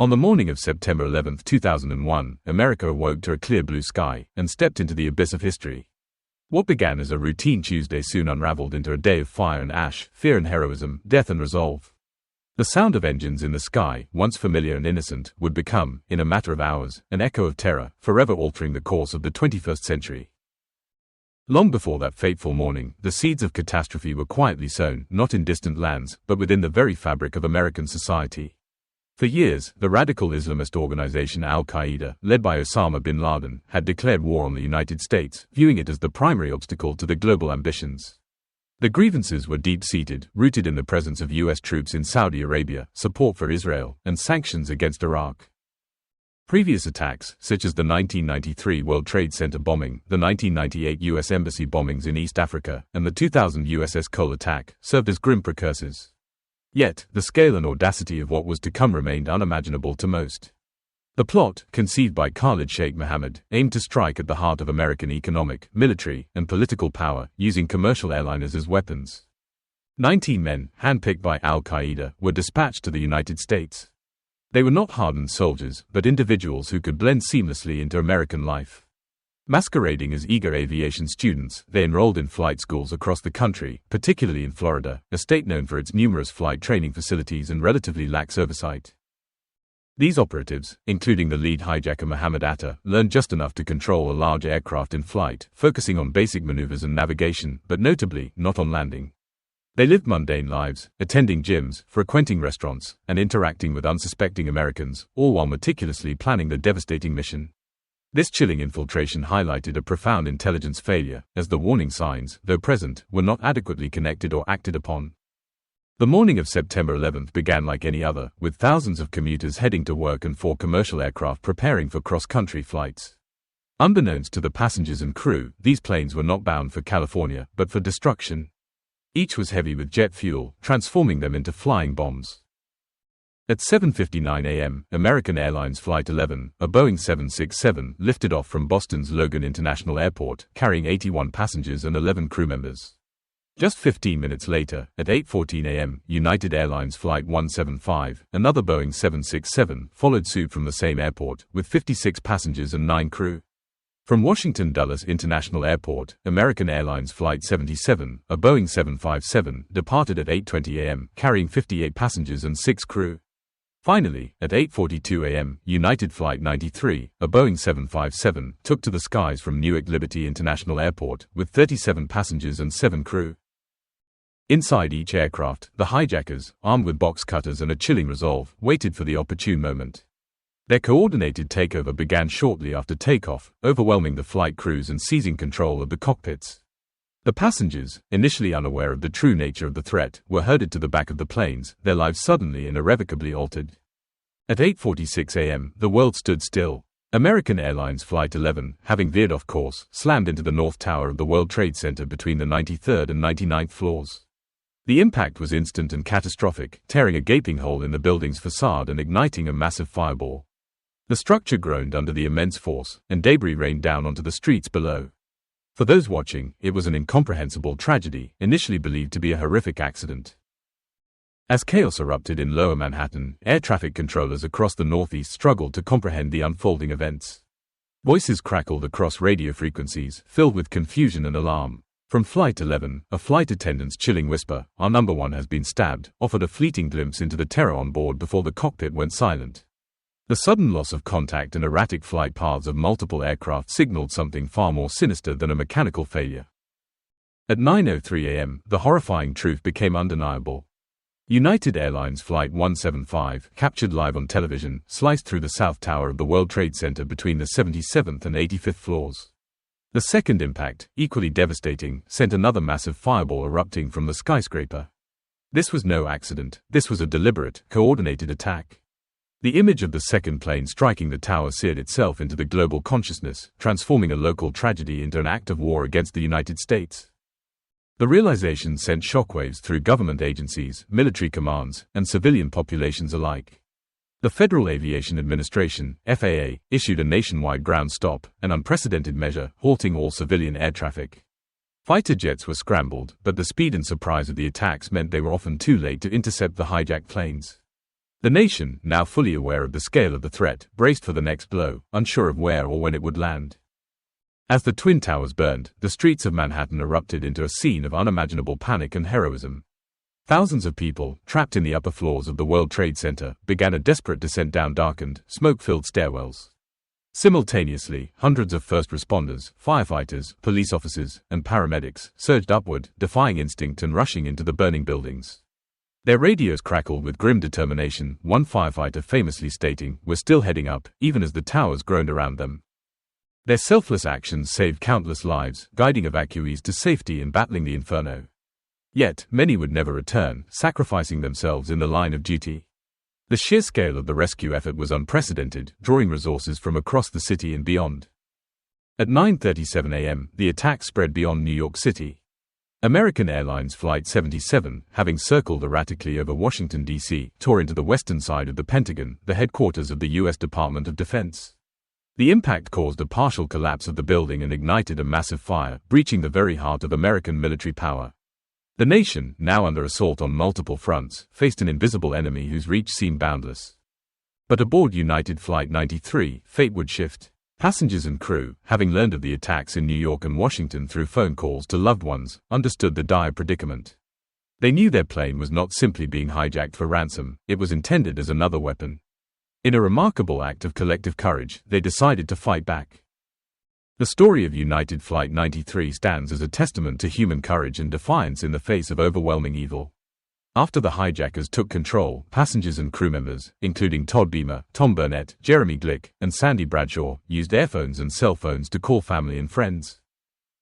On the morning of September 11, 2001, America awoke to a clear blue sky and stepped into the abyss of history. What began as a routine Tuesday soon unraveled into a day of fire and ash, fear and heroism, death and resolve. The sound of engines in the sky, once familiar and innocent, would become, in a matter of hours, an echo of terror, forever altering the course of the 21st century. Long before that fateful morning, the seeds of catastrophe were quietly sown, not in distant lands, but within the very fabric of American society. For years, the radical Islamist organization Al-Qaeda, led by Osama bin Laden, had declared war on the United States, viewing it as the primary obstacle to the global ambitions. The grievances were deep-seated, rooted in the presence of U.S. troops in Saudi Arabia, support for Israel, and sanctions against Iraq. Previous attacks, such as the 1993 World Trade Center bombing, the 1998 U.S. Embassy bombings in East Africa, and the 2000 USS Cole attack, served as grim precursors. Yet, the scale and audacity of what was to come remained unimaginable to most. The plot, conceived by Khalid Sheikh Mohammed, aimed to strike at the heart of American economic, military, and political power, using commercial airliners as weapons. 19 men, handpicked by Al-Qaeda, were dispatched to the United States. They were not hardened soldiers, but individuals who could blend seamlessly into American life. Masquerading as eager aviation students, they enrolled in flight schools across the country, particularly in Florida, a state known for its numerous flight training facilities and relatively lax oversight. These operatives, including the lead hijacker Mohammed Atta, learned just enough to control a large aircraft in flight, focusing on basic maneuvers and navigation, but notably, not on landing. They lived mundane lives, attending gyms, frequenting restaurants, and interacting with unsuspecting Americans, all while meticulously planning the devastating mission. This chilling infiltration highlighted a profound intelligence failure, as the warning signs, though present, were not adequately connected or acted upon. The morning of September 11 began like any other, with thousands of commuters heading to work and 4 commercial aircraft preparing for cross-country flights. Unbeknownst to the passengers and crew, these planes were not bound for California, but for destruction. Each was heavy with jet fuel, transforming them into flying bombs. At 7:59 a.m., American Airlines Flight 11, a Boeing 767, lifted off from Boston's Logan International Airport, carrying 81 passengers and 11 crew members. Just 15 minutes later, at 8:14 a.m., United Airlines Flight 175, another Boeing 767, followed suit from the same airport, with 56 passengers and 9 crew. From Washington Dulles International Airport, American Airlines Flight 77, a Boeing 757, departed at 8:20 a.m., carrying 58 passengers and 6 crew. Finally, at 8:42 a.m., United Flight 93, a Boeing 757, took to the skies from Newark Liberty International Airport, with 37 passengers and 7 crew. Inside each aircraft, the hijackers, armed with box cutters and a chilling resolve, waited for the opportune moment. Their coordinated takeover began shortly after takeoff, overwhelming the flight crews and seizing control of the cockpits. The passengers, initially unaware of the true nature of the threat, were herded to the back of the planes, their lives suddenly and irrevocably altered. At 8:46 a.m., the world stood still. American Airlines Flight 11, having veered off course, slammed into the North Tower of the World Trade Center between the 93rd and 99th floors. The impact was instant and catastrophic, tearing a gaping hole in the building's facade and igniting a massive fireball. The structure groaned under the immense force, and debris rained down onto the streets below. For those watching, it was an incomprehensible tragedy, initially believed to be a horrific accident. As chaos erupted in Lower Manhattan, air traffic controllers across the Northeast struggled to comprehend the unfolding events. Voices crackled across radio frequencies, filled with confusion and alarm. From Flight 11, a flight attendant's chilling whisper, "Our number one has been stabbed," offered a fleeting glimpse into the terror on board before the cockpit went silent. The sudden loss of contact and erratic flight paths of multiple aircraft signaled something far more sinister than a mechanical failure. At 9:03 a.m., the horrifying truth became undeniable. United Airlines Flight 175, captured live on television, sliced through the South Tower of the World Trade Center between the 77th and 85th floors. The second impact, equally devastating, sent another massive fireball erupting from the skyscraper. This was no accident, this was a deliberate, coordinated attack. The image of the second plane striking the tower seared itself into the global consciousness, transforming a local tragedy into an act of war against the United States. The realization sent shockwaves through government agencies, military commands, and civilian populations alike. The Federal Aviation Administration, FAA, issued a nationwide ground stop, an unprecedented measure, halting all civilian air traffic. Fighter jets were scrambled, but the speed and surprise of the attacks meant they were often too late to intercept the hijacked planes. The nation, now fully aware of the scale of the threat, braced for the next blow, unsure of where or when it would land. As the Twin Towers burned, the streets of Manhattan erupted into a scene of unimaginable panic and heroism. Thousands of people, trapped in the upper floors of the World Trade Center, began a desperate descent down darkened, smoke-filled stairwells. Simultaneously, hundreds of first responders, firefighters, police officers, and paramedics surged upward, defying instinct and rushing into the burning buildings. Their radios crackled with grim determination, one firefighter famously stating, "We're still heading up," even as the towers groaned around them. Their selfless actions saved countless lives, guiding evacuees to safety and battling the inferno. Yet, many would never return, sacrificing themselves in the line of duty. The sheer scale of the rescue effort was unprecedented, drawing resources from across the city and beyond. At 9:37 a.m., the attack spread beyond New York City. American Airlines Flight 77, having circled erratically over Washington, D.C., tore into the western side of the Pentagon, the headquarters of the U.S. Department of Defense. The impact caused a partial collapse of the building and ignited a massive fire, breaching the very heart of American military power. The nation, now under assault on multiple fronts, faced an invisible enemy whose reach seemed boundless. But aboard United Flight 93, fate would shift. Passengers and crew, having learned of the attacks in New York and Washington through phone calls to loved ones, understood the dire predicament. They knew their plane was not simply being hijacked for ransom, it was intended as another weapon. In a remarkable act of collective courage, they decided to fight back. The story of United Flight 93 stands as a testament to human courage and defiance in the face of overwhelming evil. After the hijackers took control, passengers and crew members, including Todd Beamer, Tom Burnett, Jeremy Glick, and Sandy Bradshaw, used airphones and cell phones to call family and friends.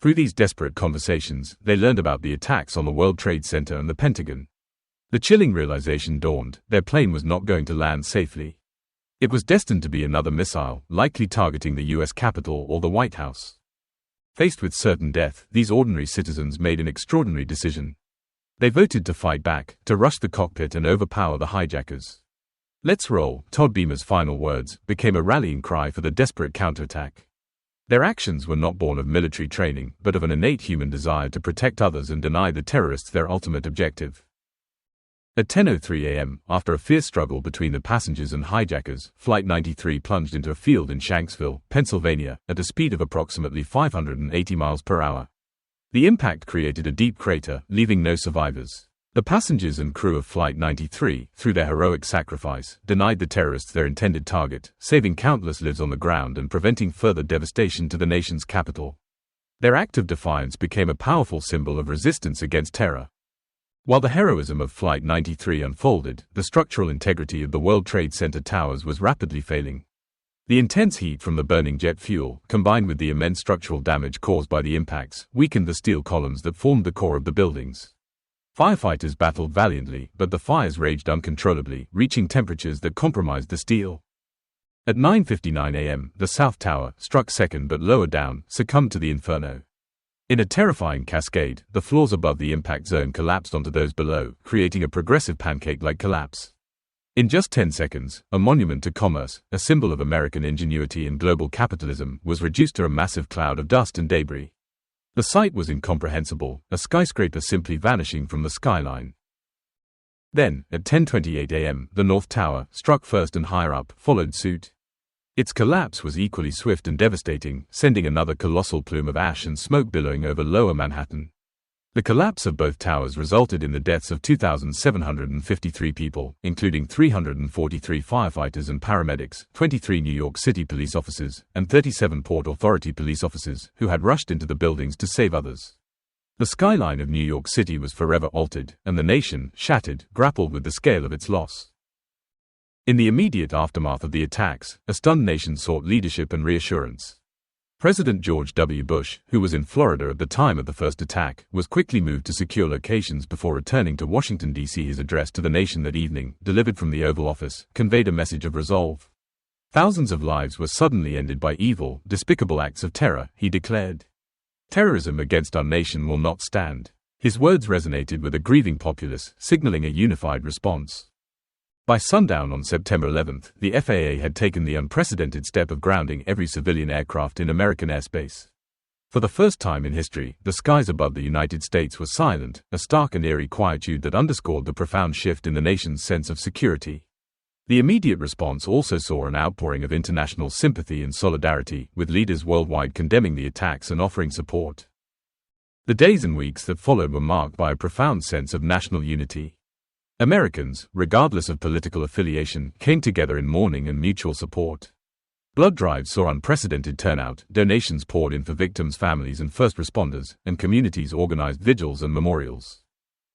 Through these desperate conversations, they learned about the attacks on the World Trade Center and the Pentagon. The chilling realization dawned: their plane was not going to land safely. It was destined to be another missile, likely targeting the U.S. Capitol or the White House. Faced with certain death, these ordinary citizens made an extraordinary decision. They voted to fight back, to rush the cockpit and overpower the hijackers. "Let's roll," Todd Beamer's final words, became a rallying cry for the desperate counterattack. Their actions were not born of military training, but of an innate human desire to protect others and deny the terrorists their ultimate objective. At 10:03 a.m., after a fierce struggle between the passengers and hijackers, Flight 93 plunged into a field in Shanksville, Pennsylvania, at a speed of approximately 580 miles per hour. The impact created a deep crater, leaving no survivors. The passengers and crew of Flight 93, through their heroic sacrifice, denied the terrorists their intended target, saving countless lives on the ground and preventing further devastation to the nation's capital. Their act of defiance became a powerful symbol of resistance against terror. While the heroism of Flight 93 unfolded, the structural integrity of the World Trade Center towers was rapidly failing. The intense heat from the burning jet fuel, combined with the immense structural damage caused by the impacts, weakened the steel columns that formed the core of the buildings. Firefighters battled valiantly, but the fires raged uncontrollably, reaching temperatures that compromised the steel. At 9:59 a.m., the South Tower, struck second but lower down, succumbed to the inferno. In a terrifying cascade, the floors above the impact zone collapsed onto those below, creating a progressive pancake-like collapse. In just 10 seconds, a monument to commerce, a symbol of American ingenuity and global capitalism, was reduced to a massive cloud of dust and debris. The sight was incomprehensible, a skyscraper simply vanishing from the skyline. Then, at 10:28 a.m., the North Tower, struck first and higher up, followed suit. Its collapse was equally swift and devastating, sending another colossal plume of ash and smoke billowing over lower Manhattan. The collapse of both towers resulted in the deaths of 2,753 people, including 343 firefighters and paramedics, 23 New York City police officers, and 37 Port Authority police officers, who had rushed into the buildings to save others. The skyline of New York City was forever altered, and the nation, shattered, grappled with the scale of its loss. In the immediate aftermath of the attacks, a stunned nation sought leadership and reassurance. President George W. Bush, who was in Florida at the time of the first attack, was quickly moved to secure locations before returning to Washington, D.C. His address to the nation that evening, delivered from the Oval Office, conveyed a message of resolve. Thousands of lives were suddenly ended by evil, despicable acts of terror, he declared. Terrorism against our nation will not stand. His words resonated with a grieving populace, signaling a unified response. By sundown on September 11th, the FAA had taken the unprecedented step of grounding every civilian aircraft in American airspace. For the first time in history, the skies above the United States were silent, a stark and eerie quietude that underscored the profound shift in the nation's sense of security. The immediate response also saw an outpouring of international sympathy and solidarity, with leaders worldwide condemning the attacks and offering support. The days and weeks that followed were marked by a profound sense of national unity. Americans, regardless of political affiliation, came together in mourning and mutual support. Blood drives saw unprecedented turnout, donations poured in for victims' families and first responders, and communities organized vigils and memorials.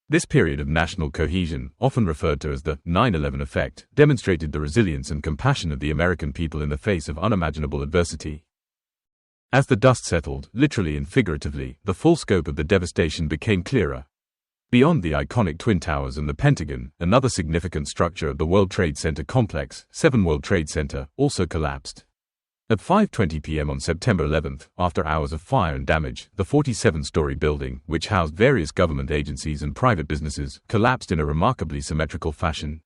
This period of national cohesion, often referred to as the 9/11 effect, demonstrated the resilience and compassion of the American people in the face of unimaginable adversity. As the dust settled, literally and figuratively, the full scope of the devastation became clearer. Beyond the iconic Twin Towers and the Pentagon, another significant structure of the World Trade Center complex, 7 World Trade Center, also collapsed. At 5:20 p.m. on September 11, after hours of fire and damage, the 47-story building, which housed various government agencies and private businesses, collapsed in a remarkably symmetrical fashion.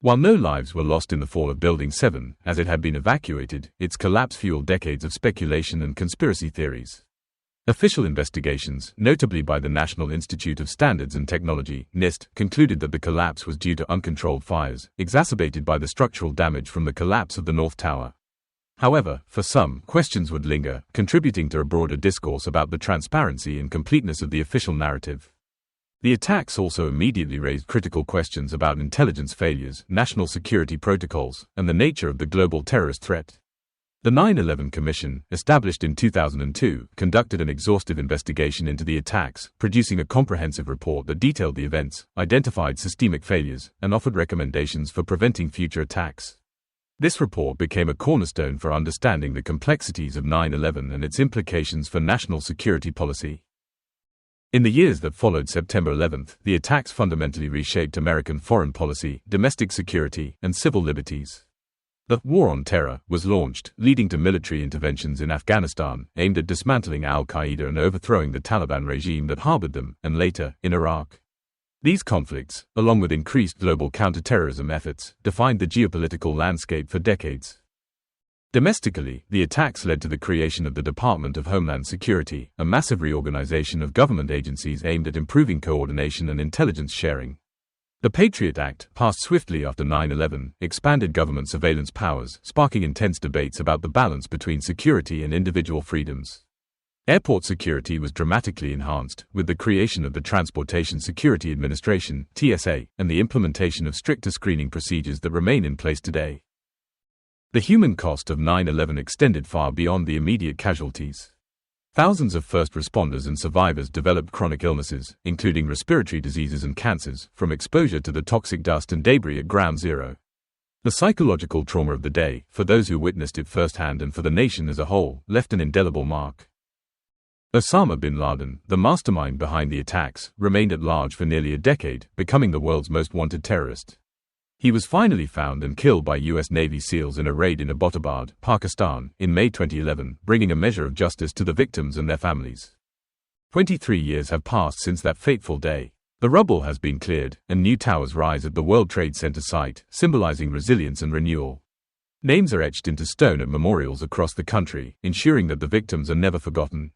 While no lives were lost in the fall of Building 7, as it had been evacuated, its collapse fueled decades of speculation and conspiracy theories. Official investigations, notably by the National Institute of Standards and Technology, NIST, concluded that the collapse was due to uncontrolled fires, exacerbated by the structural damage from the collapse of the North Tower. However, for some, questions would linger, contributing to a broader discourse about the transparency and completeness of the official narrative. The attacks also immediately raised critical questions about intelligence failures, national security protocols, and the nature of the global terrorist threat. The 9/11 Commission, established in 2002, conducted an exhaustive investigation into the attacks, producing a comprehensive report that detailed the events, identified systemic failures, and offered recommendations for preventing future attacks. This report became a cornerstone for understanding the complexities of 9/11 and its implications for national security policy. In the years that followed September 11, the attacks fundamentally reshaped American foreign policy, domestic security, and civil liberties. The War on Terror was launched, leading to military interventions in Afghanistan, aimed at dismantling Al-Qaeda and overthrowing the Taliban regime that harbored them, and later, in Iraq. These conflicts, along with increased global counterterrorism efforts, defined the geopolitical landscape for decades. Domestically, the attacks led to the creation of the Department of Homeland Security, a massive reorganization of government agencies aimed at improving coordination and intelligence sharing. The Patriot Act, passed swiftly after 9/11, expanded government surveillance powers, sparking intense debates about the balance between security and individual freedoms. Airport security was dramatically enhanced, with the creation of the Transportation Security Administration, TSA, and the implementation of stricter screening procedures that remain in place today. The human cost of 9/11 extended far beyond the immediate casualties. Thousands of first responders and survivors developed chronic illnesses, including respiratory diseases and cancers, from exposure to the toxic dust and debris at Ground Zero. The psychological trauma of the day, for those who witnessed it firsthand and for the nation as a whole, left an indelible mark. Osama bin Laden, the mastermind behind the attacks, remained at large for nearly a decade, becoming the world's most wanted terrorist. He was finally found and killed by U.S. Navy SEALs in a raid in Abbottabad, Pakistan, in May 2011, bringing a measure of justice to the victims and their families. 23 years have passed since that fateful day. The rubble has been cleared, and new towers rise at the World Trade Center site, symbolizing resilience and renewal. Names are etched into stone at memorials across the country, ensuring that the victims are never forgotten.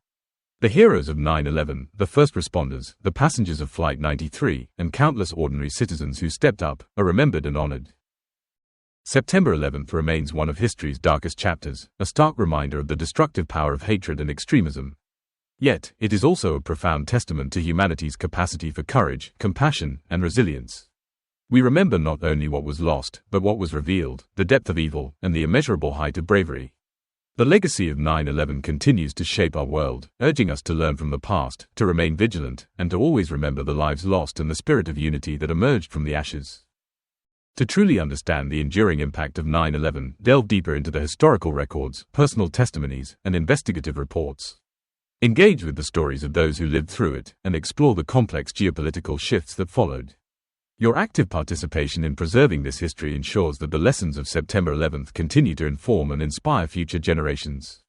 The heroes of 9/11, the first responders, the passengers of Flight 93, and countless ordinary citizens who stepped up, are remembered and honored. September 11th remains one of history's darkest chapters, a stark reminder of the destructive power of hatred and extremism. Yet, it is also a profound testament to humanity's capacity for courage, compassion, and resilience. We remember not only what was lost, but what was revealed, the depth of evil, and the immeasurable height of bravery. The legacy of 9/11 continues to shape our world, urging us to learn from the past, to remain vigilant, and to always remember the lives lost and the spirit of unity that emerged from the ashes. To truly understand the enduring impact of 9/11, delve deeper into the historical records, personal testimonies, and investigative reports. Engage with the stories of those who lived through it, and explore the complex geopolitical shifts that followed. Your active participation in preserving this history ensures that the lessons of September 11th continue to inform and inspire future generations.